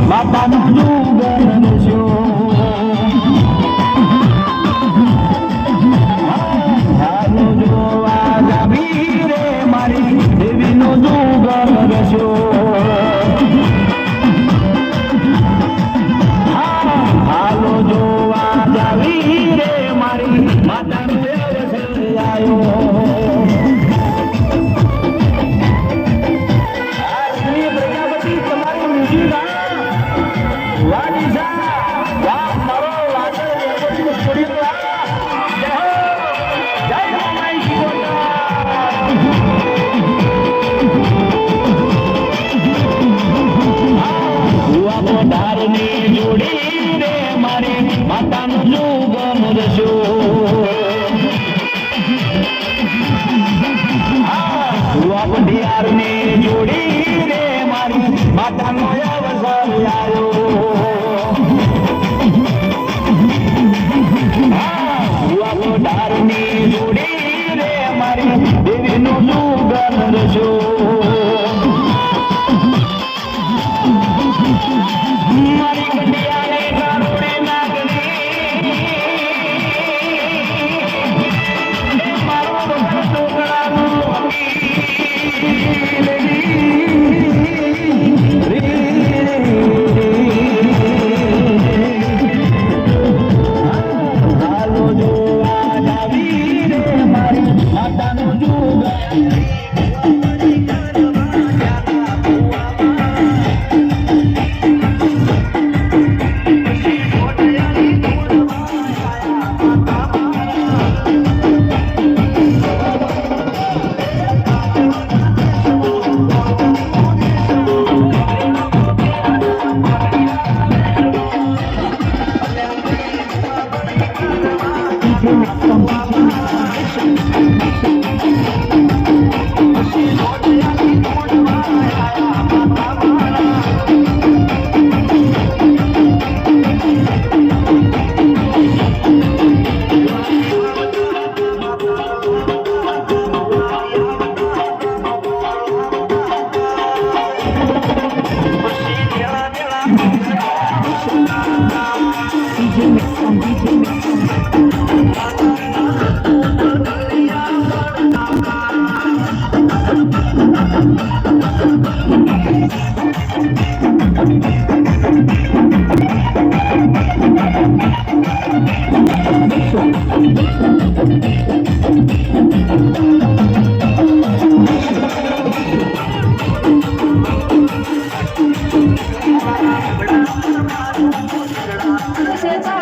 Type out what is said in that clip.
માતાનું જુગર છો હાલો જોવા જાવી રે મારી દેવીનો જુગર છો હાલો જોવા જાવી રે મારી માતાનો આવ્યો જોડી રે મારી માતાનું જુગર છો ડિયાર ને જોડી રે મારી માતાનો અવસર આવ્યો ડાર ની જોડી રે મારી દેવીનું જુગર છો મારી કંડિયાને કારોડે નાગણી મારો છોકરાનું હાલો જોવા જાવી રે મારી માતાનું જુગર Sudah